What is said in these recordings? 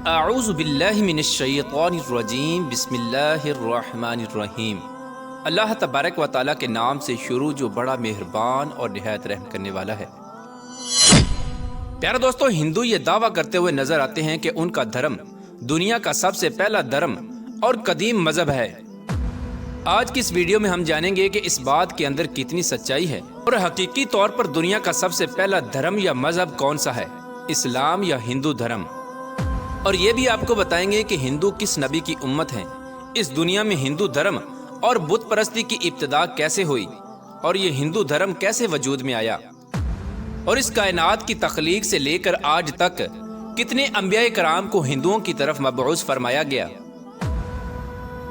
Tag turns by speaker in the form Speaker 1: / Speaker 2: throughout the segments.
Speaker 1: اعوذ باللہ من الشیطان الرجیم بسم اللہ الرحمن الرحیم۔ اللہ تبارک و تعالیٰ کے نام سے شروع جو بڑا مہربان اور نہایت رحم کرنے والا ہے۔ پیارے دوستو، ہندو یہ دعویٰ کرتے ہوئے نظر آتے ہیں کہ ان کا دھرم دنیا کا سب سے پہلا دھرم اور قدیم مذہب ہے۔ آج کی اس ویڈیو میں ہم جانیں گے کہ اس بات کے اندر کتنی سچائی ہے اور حقیقی طور پر دنیا کا سب سے پہلا دھرم یا مذہب کون سا ہے، اسلام یا ہندو دھرم۔ اور یہ بھی آپ کو بتائیں گے کہ ہندو کس نبی کی امت ہیں، اس دنیا میں ہندو دھرم اور بت پرستی کی ابتدا کیسے ہوئی اور یہ ہندو دھرم کیسے وجود میں آیا، اور اس کائنات کی تخلیق سے لے کر آج تک کتنے انبیاء کرام کو ہندوؤں کی طرف مبعوث فرمایا گیا،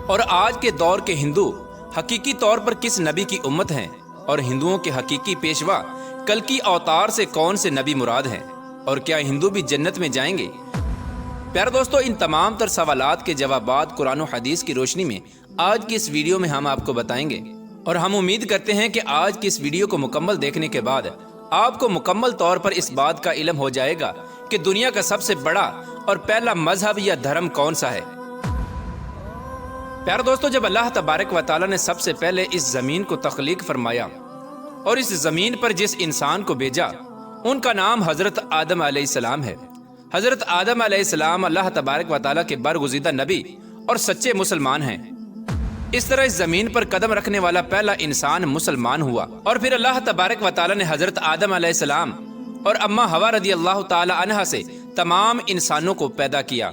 Speaker 1: اور آج کے دور کے ہندو حقیقی طور پر کس نبی کی امت ہیں، اور ہندوؤں کے حقیقی پیشوا کلکی اوتار سے کون سے نبی مراد ہیں، اور کیا ہندو بھی جنت میں جائیں گے۔ پیارے دوستو، ان تمام تر سوالات کے جوابات قرآن و حدیث کی روشنی میں آج کی اس ویڈیو میں ہم آپ کو بتائیں گے، اور ہم امید کرتے ہیں کہ آج کی اس ویڈیو کو مکمل دیکھنے کے بعد آپ کو مکمل طور پر اس بات کا علم ہو جائے گا کہ دنیا کا سب سے بڑا اور پہلا مذہب یا دھرم کون سا ہے۔ پیارے دوستو، جب اللہ تبارک و تعالیٰ نے سب سے پہلے اس زمین کو تخلیق فرمایا اور اس زمین پر جس انسان کو بھیجا ان کا نام حضرت آدم علیہ السلام ہے۔ حضرت آدم علیہ السلام اللہ تبارک و تعالیٰ کے برگزیدہ نبی اور سچے مسلمان ہیں۔ اس طرح اس زمین پر قدم رکھنے والا پہلا انسان مسلمان ہوا، اور پھر اللہ تبارک و تعالیٰ نے حضرت آدم علیہ السلام اور اماں حوا رضی اللہ تعالی عنہا سے تمام انسانوں کو پیدا کیا۔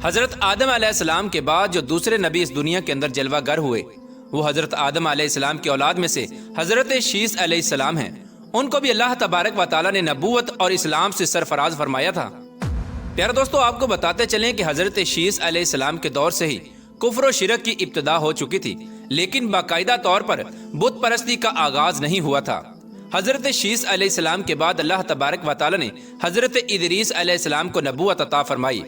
Speaker 1: حضرت آدم علیہ السلام کے بعد جو دوسرے نبی اس دنیا کے اندر جلوہ گر ہوئے وہ حضرت آدم علیہ السلام کی اولاد میں سے حضرت شیس علیہ السلام ہیں۔ ان کو بھی اللہ تبارک و تعالیٰ نے نبوت اور اسلام سے سرفراز فرمایا تھا۔ پیارے دوستو، آپ کو بتاتے چلیں کہ حضرت شیس علیہ السلام کے دور سے ہی کفر و شرک کی ابتدا ہو چکی تھی، لیکن باقاعدہ طور پر بت پرستی کا آغاز نہیں ہوا تھا۔ حضرت شیس علیہ السلام کے بعد اللہ تبارک و تعالیٰ نے حضرت ادریس علیہ السلام کو نبوت عطا فرمائی۔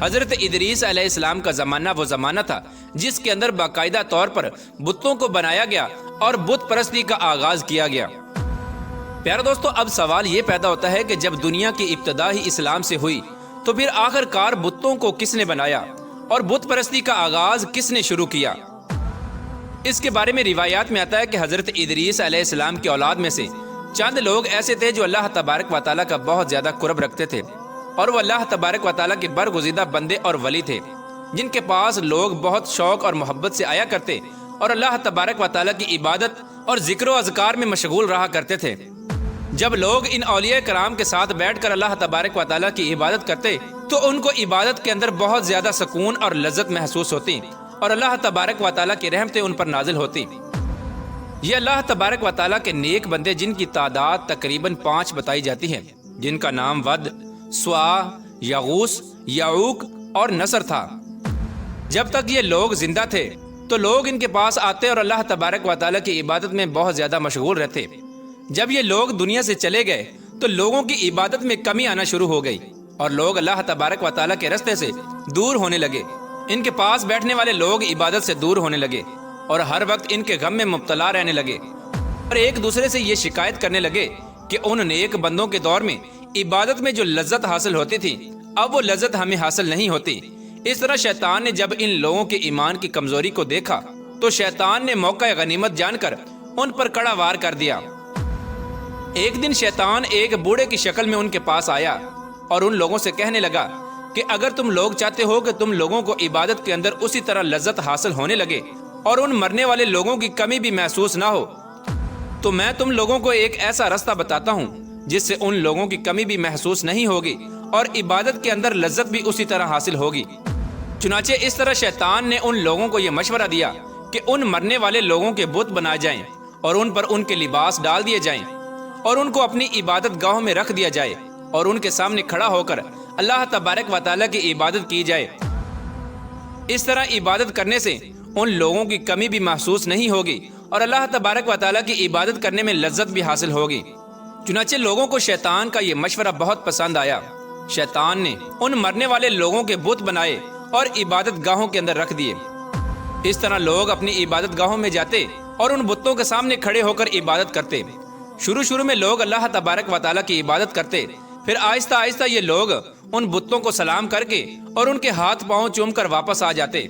Speaker 1: حضرت ادریس علیہ السلام کا زمانہ وہ زمانہ تھا جس کے اندر باقاعدہ طور پر بتوں کو بنایا گیا اور بت پرستی کا آغاز کیا گیا۔ پیارے دوستو، اب سوال یہ پیدا ہوتا ہے کہ جب دنیا کی ابتدا ہی اسلام سے ہوئی تو پھر آخر کار بتوں کو کس نے بنایا اور بت پرستی کا آغاز کس نے شروع کیا۔ اس کے بارے میں روایات میں آتا ہے کہ حضرت ادریس علیہ السلام کی اولاد میں سے چند لوگ ایسے تھے جو اللہ تبارک و تعالیٰ کا بہت زیادہ قرب رکھتے تھے، اور وہ اللہ تبارک و تعالیٰ کے برگزیدہ بندے اور ولی تھے جن کے پاس لوگ بہت شوق اور محبت سے آیا کرتے اور اللہ تبارک و تعالیٰ کی عبادت اور ذکر و اذکار میں مشغول رہا کرتے تھے۔ جب لوگ ان اولیاء کرام کے ساتھ بیٹھ کر اللہ تبارک و تعالیٰ کی عبادت کرتے تو ان کو عبادت کے اندر بہت زیادہ سکون اور لذت محسوس ہوتی، اور اللہ تبارک و تعالیٰ کی رحمتیں ان پر نازل ہوتی۔ یہ اللہ تبارک و تعالیٰ کے نیک بندے جن کی تعداد تقریباً 5 بتائی جاتی ہے، جن کا نام ود، سوا، یغوث، یعوق اور نصر تھا۔ جب تک یہ لوگ زندہ تھے تو لوگ ان کے پاس آتے اور اللہ تبارک و تعالیٰ کی عبادت میں بہت زیادہ مشغول رہتے۔ جب یہ لوگ دنیا سے چلے گئے تو لوگوں کی عبادت میں کمی آنا شروع ہو گئی اور لوگ اللہ تبارک و تعالیٰ کے راستے سے دور ہونے لگے۔ ان کے پاس بیٹھنے والے لوگ عبادت سے دور ہونے لگے اور ہر وقت ان کے غم میں مبتلا رہنے لگے، اور ایک دوسرے سے یہ شکایت کرنے لگے کہ ان نیک بندوں کے دور میں عبادت میں جو لذت حاصل ہوتی تھی اب وہ لذت ہمیں حاصل نہیں ہوتی۔ اس طرح شیطان نے جب ان لوگوں کے ایمان کی کمزوری کو دیکھا تو شیطان نے موقع غنیمت جان کر ان پر کڑا وار کر دیا۔ ایک دن شیطان ایک بوڑھے کی شکل میں ان کے پاس آیا اور ان لوگوں سے کہنے لگا کہ اگر تم لوگ چاہتے ہو کہ تم لوگوں کو عبادت کے اندر اسی طرح لذت حاصل ہونے لگے اور ان مرنے والے لوگوں کی کمی بھی محسوس نہ ہو تو میں تم لوگوں کو ایک ایسا راستہ بتاتا ہوں جس سے ان لوگوں کی کمی بھی محسوس نہیں ہوگی اور عبادت کے اندر لذت بھی اسی طرح حاصل ہوگی۔ چنانچہ اس طرح شیطان نے ان لوگوں کو یہ مشورہ دیا کہ ان مرنے والے لوگوں کے بت بنائے جائیں اور ان پر ان کے لباس ڈال دیے جائیں اور ان کو اپنی عبادت گاہوں میں رکھ دیا جائے اور ان کے سامنے کھڑا ہو کر اللہ تبارک و تعالیٰ کی عبادت کی جائے۔ اس طرح عبادت کرنے سے ان لوگوں کی کمی بھی محسوس نہیں ہوگی اور اللہ تبارک و تعالیٰ کی عبادت کرنے میں لذت بھی حاصل ہوگی۔ چنانچہ لوگوں کو شیطان کا یہ مشورہ بہت پسند آیا۔ شیطان نے ان مرنے والے لوگوں کے بت بنائے اور عبادت گاہوں کے اندر رکھ دیے۔ اس طرح لوگ اپنی عبادت گاہوں میں جاتے اور ان بتوں کے سامنے کھڑے ہو کر عبادت کرتے۔ شروع میں لوگ اللہ تبارک و تعالیٰ کی عبادت کرتے، پھر آہستہ آہستہ یہ لوگ ان بتوں کو سلام کر کے اور ان کے ہاتھ پاؤں چوم کر واپس آ جاتے۔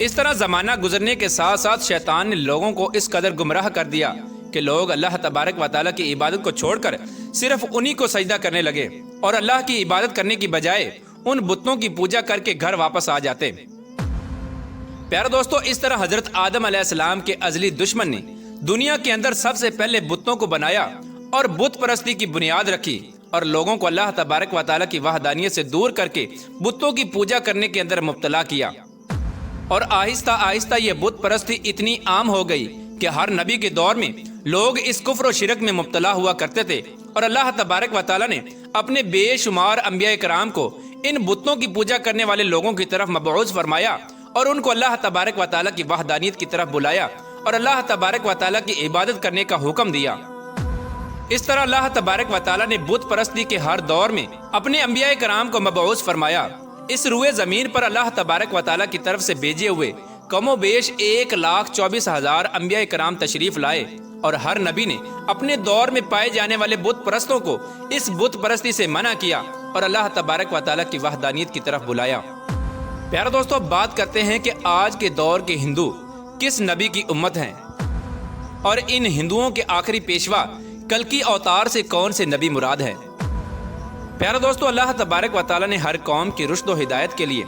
Speaker 1: اس طرح زمانہ گزرنے کے ساتھ ساتھ شیطان نے لوگوں کو اس قدر گمراہ کر دیا کہ لوگ اللہ تبارک و تعالیٰ کی عبادت کو چھوڑ کر صرف انہی کو سجدہ کرنے لگے اور اللہ کی عبادت کرنے کی بجائے ان بتوں کی پوجا کر کے گھر واپس آ جاتے۔ پیارے دوستو، اس طرح حضرت آدم علیہ السلام کے ازلی دشمن نے دنیا کے اندر سب سے پہلے بتوں کو بنایا اور بت پرستی کی بنیاد رکھی اور لوگوں کو اللہ تبارک و تعالیٰ کی وحدانیت سے دور کر کے بتوں کی پوجا کرنے کے اندر مبتلا کیا، اور آہستہ آہستہ یہ بت پرستی اتنی عام ہو گئی کہ ہر نبی کے دور میں لوگ اس کفر و شرک میں مبتلا ہوا کرتے تھے، اور اللہ تبارک و تعالیٰ نے اپنے بے شمار انبیاء کرام کو ان بتوں کی پوجا کرنے والے لوگوں کی طرف مبعوث فرمایا اور ان کو اللہ تبارک و تعالیٰ کی وحدانیت کی طرف بلایا اور اللہ تبارک و تعالیٰ کی عبادت کرنے کا حکم دیا۔ اس طرح اللہ تبارک و تعالیٰ نے بت پرستی کے ہر دور میں اپنے انبیاء کرام کو مبعوث فرمایا۔ اس روئے زمین پر اللہ تبارک و تعالیٰ کی طرف سے بھیجے ہوئے کم و بیش 1,24,000 انبیاء کرام تشریف لائے، اور ہر نبی نے اپنے دور میں پائے جانے والے بت پرستوں کو اس بت پرستی سے منع کیا اور اللہ تبارک و تعالیٰ کی وحدانیت کی طرف بلایا۔ پیارے دوستو، بات کرتے ہیں کہ آج کے دور کے ہندو کس نبی کی امت ہیں، اور ان ہندوؤں کے آخری پیشوا کلکی اوتار سے کون سے نبی مراد ہے۔ پیارے دوستو، اللہ تبارک و تعالیٰ نے ہر قوم کی رشد و ہدایت کے لیے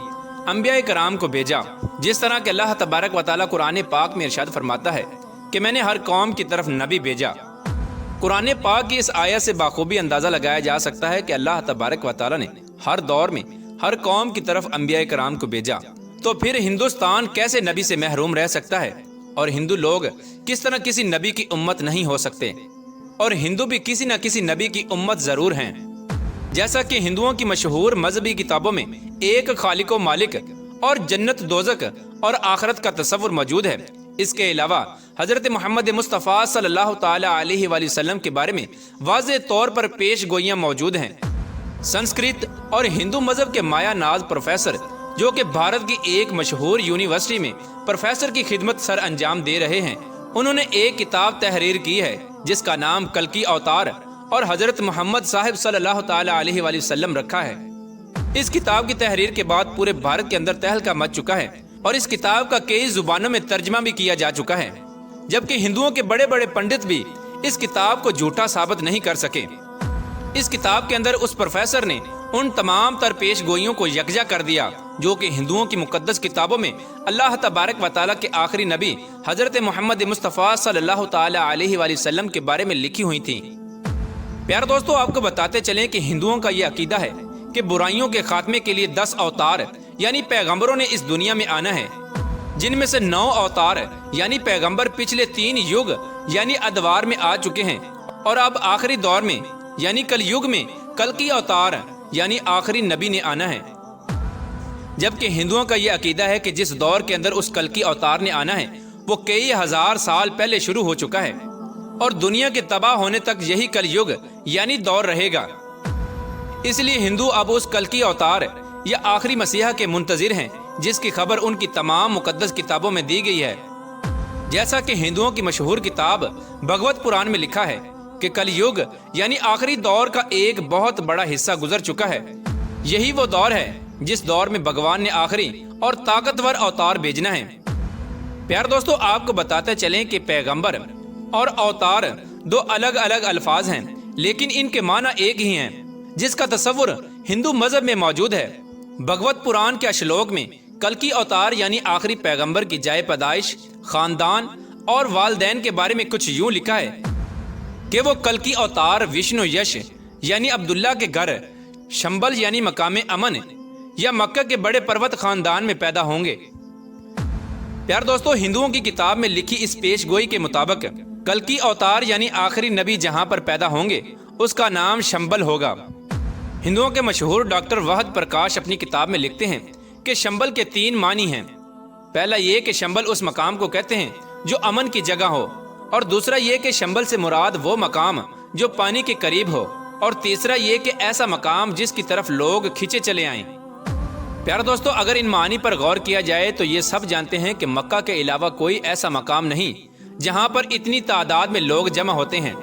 Speaker 1: انبیاء کرام کو بھیجا، جس طرح کہ اللہ تبارک و تعالیٰ قرآن پاک میں ارشاد فرماتا ہے کہ میں نے ہر قوم کی طرف نبی بھیجا۔ قرآن پاک کی اس آیت سے بخوبی اندازہ لگایا جا سکتا ہے کہ اللہ تبارک و تعالیٰ نے ہر دور میں ہر قوم کی طرف انبیاء کرام کو بھیجا، تو پھر ہندوستان کیسے نبی سے محروم رہ سکتا ہے، اور ہندو لوگ کس طرح کسی نبی کی امت نہیں ہو سکتے، اور ہندو بھی کسی نہ کسی نبی کی امت ضرور ہیں۔ جیسا کہ ہندوؤں کی مشہور مذہبی کتابوں میں ایک خالق و مالک اور جنت دوزخ اور آخرت کا تصور موجود ہے، اس کے علاوہ حضرت محمد مصطفیٰ صلی اللہ تعالی علیہ وآلہ وسلم کے بارے میں واضح طور پر پیش گوئیاں موجود ہیں۔ سنسکرت اور ہندو مذہب کے مایا ناز پروفیسر، جو کہ بھارت کی ایک مشہور یونیورسٹی میں پروفیسر کی خدمت سر انجام دے رہے ہیں، انہوں نے ایک کتاب تحریر کی ہے جس کا نام کلکی اوتار اور حضرت محمد صاحب صلی اللہ تعالی علیہ وآلہ وسلم رکھا ہے۔ اس کتاب کی تحریر کے بعد پورے بھارت کے اندر تہلکہ مچ چکا ہے، اور اس کتاب کا کئی زبانوں میں ترجمہ بھی کیا جا چکا ہے، جبکہ ہندوؤں کے بڑے بڑے پنڈت بھی اس کتاب کو جھوٹا ثابت نہیں کر سکے۔ اس کتاب کے اندر اس پروفیسر نے ان تمام تر پیش گوئیوں کو یکجا کر دیا جو کہ ہندوؤں کی مقدس کتابوں میں اللہ تبارک و تعالیٰ کے آخری نبی حضرت محمد مصطفیٰ صلی اللہ تعالی علیہ وآلہ وسلم کے بارے میں لکھی ہوئی تھیں۔ پیارے دوستو، آپ کو بتاتے چلیں کہ ہندوؤں کا یہ عقیدہ ہے کہ برائیوں کے خاتمے کے لیے 10 اوتار یعنی پیغمبروں نے اس دنیا میں آنا ہے، جن میں سے 9 اوتار یعنی پیغمبر پچھلے 3 یگ یعنی ادوار میں آ چکے ہیں، اور اب آخری دور میں یعنی کل یگ میں کلکی اوتار یعنی آخری نبی نے آنا ہے۔ جبکہ ہندوؤں کا یہ عقیدہ ہے کہ جس دور کے اندر اس کلکی اوتار نے آنا ہے وہ کئی ہزار سال پہلے شروع ہو چکا ہے، اور دنیا کے تباہ ہونے تک یہی کل یگ یعنی دور رہے گا۔ اس لیے ہندو اب اس کلکی اوتار یا آخری مسیحا کے منتظر ہیں، جس کی خبر ان کی تمام مقدس کتابوں میں دی گئی ہے۔ جیسا کہ ہندوؤں کی مشہور کتاب بھگوت پران میں لکھا ہے کہ کل یگ یعنی آخری دور کا ایک بہت بڑا حصہ گزر چکا ہے۔ یہی وہ دور ہے جس دور میں بھگوان نے آخری اور طاقتور اوتار بھیجنا ہے۔ پیار دوستو، آپ کو بتاتے چلیں کہ پیغمبر اور اوتار 2 الگ الگ الفاظ ہیں، لیکن ان کے معنی ایک ہی ہیں، جس کا تصور ہندو مذہب میں موجود ہے۔ بھگوت پران کے اشلوک میں کلکی اوتار یعنی آخری پیغمبر کی جائے پیدائش، خاندان اور والدین کے بارے میں کچھ یوں لکھا ہے کہ وہ کلکی اوتار وشنو یش یعنی عبداللہ کے گھر، شمبل یعنی مقام امن یا مکہ کے بڑے پروت خاندان میں پیدا ہوں گے۔ پیار دوستو، ہندوؤں کی کتاب میں لکھی اس پیش گوئی کے مطابق کلکی اوتار یعنی آخری نبی جہاں پر پیدا ہوں گے اس کا نام شمبل ہوگا۔ ہندوؤں کے مشہور ڈاکٹر وحد پرکاش اپنی کتاب میں لکھتے ہیں کہ شمبل کے 3 معنی ہیں۔ پہلا یہ کہ شمبل اس مقام کو کہتے ہیں جو امن کی جگہ ہو، اور دوسرا یہ کہ شمبل سے مراد وہ مقام جو پانی کے قریب ہو، اور تیسرا یہ کہ ایسا مقام جس کی طرف لوگ کھینچے چلے آئیں۔ پیارے دوستو، اگر ان معنی پر غور کیا جائے تو یہ سب جانتے ہیں کہ مکہ کے علاوہ کوئی ایسا مقام نہیں جہاں پر اتنی تعداد میں لوگ جمع ہوتے ہیں،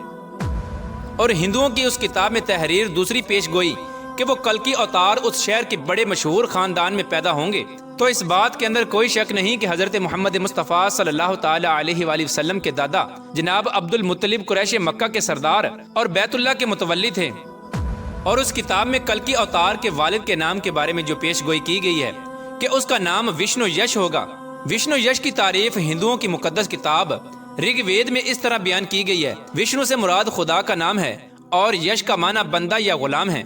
Speaker 1: اور ہندوؤں کی اس کتاب میں تحریر دوسری پیش گوئی کہ وہ کلکی اوتار اس شہر کے بڑے مشہور خاندان میں پیدا ہوں گے، تو اس بات کے اندر کوئی شک نہیں کہ حضرت محمد مصطفیٰ صلی اللہ تعالی علیہ وآلہ وسلم کے دادا جناب عبد المطلب قریش مکہ کے سردار اور بیت اللہ کے متولی تھے۔ اور اس کتاب میں کلکی اوتار کے والد کے نام کے بارے میں جو پیش گوئی کی گئی ہے کہ اس کا نام وشنو یش ہوگا۔ وشنو یش کی تعریف ہندوؤں کی مقدس کتاب رگ وید میں اس طرح بیان کی گئی ہے، وشنو سے مراد خدا کا نام ہے اور یش کا معنی بندہ یا غلام ہے،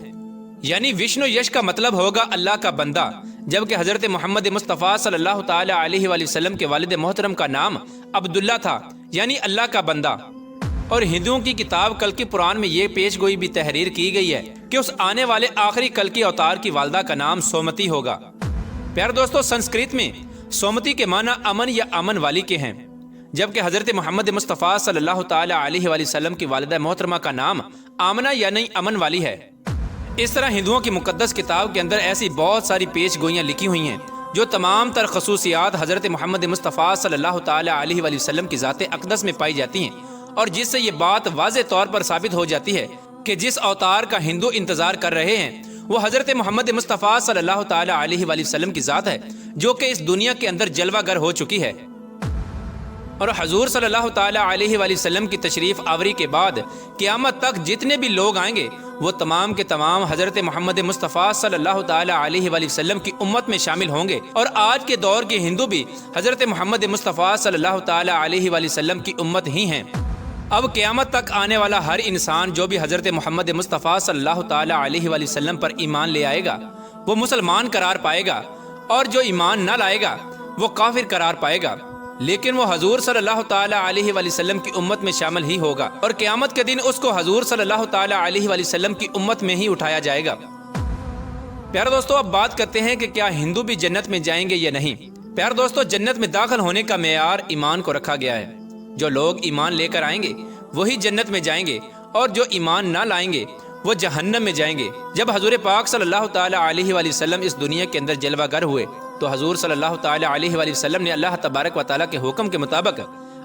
Speaker 1: یعنی وشنو یش کا مطلب ہوگا اللہ کا بندہ، جبکہ حضرت محمد مصطفیٰ صلی اللہ تعالی علیہ وآلہ وسلم کے والد محترم کا نام عبداللہ تھا، یعنی اللہ کا بندہ۔ اور ہندوؤں کی کتاب کلکی پران میں یہ پیش گوئی بھی تحریر کی گئی ہے کہ اس آنے والے آخری کلکی اوتار کی والدہ کا نام سومتی ہوگا۔ پیارے دوستو، سنسکرت میں سومتی کے معنی امن یا امن والی کے ہیں، جبکہ حضرت محمد مصطفیٰ صلی اللہ تعالی علیہ وآلہ وسلم کی والدہ محترمہ کا نام آمنہ یعنی امن والی ہے۔ اس طرح ہندوؤں کی مقدس کتاب کے اندر ایسی بہت ساری پیش گوئیاں لکھی ہوئی ہیں جو تمام تر خصوصیات حضرت محمد مصطفیٰ صلی اللہ تعالی علیہ وآلہ وسلم کی ذات اقدس میں پائی جاتی ہیں، اور جس سے یہ بات واضح طور پر ثابت ہو جاتی ہے کہ جس اوتار کا ہندو انتظار کر رہے ہیں وہ حضرت محمد مصطفیٰ صلی اللہ تعالی علیہ وآلہ وسلم کی ذات ہے، جو کہ اس دنیا کے اندر جلوہ گر ہو چکی ہے۔ اور حضور صلی اللہ تعالی علیہ وآلہ وسلم کی تشریف آوری کے بعد قیامت تک جتنے بھی لوگ آئیں گے وہ تمام کے تمام حضرت محمد مصطفیٰ صلی اللہ تعالی علیہ وآلہ وسلم کی امت میں شامل ہوں گے، اور آج کے دور کے ہندو بھی حضرت محمد مصطفیٰ صلی اللہ تعالی علیہ وآلہ وسلم کی امت ہی ہیں۔ اب قیامت تک آنے والا ہر انسان جو بھی حضرت محمد مصطفیٰ صلی اللہ تعالی علیہ وآلہ وسلم پر ایمان لے آئے گا وہ مسلمان قرار پائے گا، اور جو ایمان نہ لائے گا وہ کافر قرار پائے گا، لیکن وہ حضور صلی اللہ تعالی علیہ وآلہ وسلم کی امت میں شامل ہی ہوگا، اور قیامت کے دن اس کو حضور صلی اللہ تعالی علیہ وآلہ وسلم کی امت میں ہی اٹھایا جائے گا۔ پیارے دوستو، اب بات کرتے ہیں کہ کیا ہندو بھی جنت میں جائیں گے یا نہیں۔ پیارے دوستو، جنت میں داخل ہونے کا معیار ایمان کو رکھا گیا ہے، جو لوگ ایمان لے کر آئیں گے وہی جنت میں جائیں گے، اور جو ایمان نہ لائیں گے وہ جہنم میں جائیں گے۔ جب حضور پاک صلی اللہ تعالی علیہ وآلہ وسلم اس دنیا کے اندر جلوہ گر ہوئے تو حضور صلی اللہ تعالی علیہ وآلہ وسلم نے اللہ تبارک و تعالیٰ کے حکم کے مطابق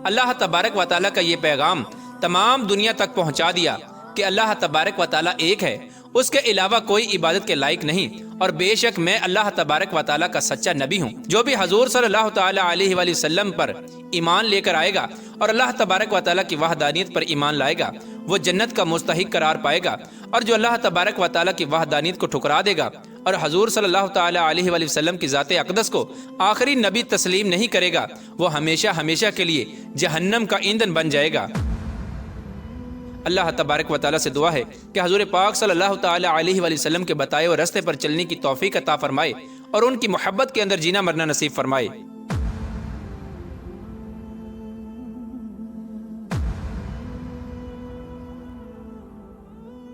Speaker 1: اللہ تبارک و تعالیٰ کا یہ پیغام تمام دنیا تک پہنچا دیا کہ اللہ تبارک و تعالیٰ ایک ہے، اس کے علاوہ کوئی عبادت کے لائق نہیں، اور بے شک میں اللہ تبارک و تعالیٰ کا سچا نبی ہوں۔ جو بھی حضور صلی اللہ تعالی علیہ وآلہ وسلم پر ایمان لے کر آئے گا اور اللہ تبارک و تعالیٰ کی وحدانیت پر ایمان لائے گا وہ جنت کا مستحق قرار پائے گا، اور جو اللہ تبارک و تعالیٰ کی وحدانیت کو ٹھکرا دے گا اور حضور صلی اللہ تعالی علیہ وآلہ وسلم کی ذات اقدس کو آخری نبی تسلیم نہیں کرے گا وہ ہمیشہ ہمیشہ کے لیے جہنم کا ایندھن بن جائے گا۔ اللہ تبارک و تعالیٰ سے دعا ہے کہ حضور پاک صلی اللہ تعالی علیہ وآلہ وسلم کے بتائے ہوئے راستے پر چلنے کی توفیق عطا فرمائے اور ان کی محبت کے اندر جینا مرنا نصیب فرمائے۔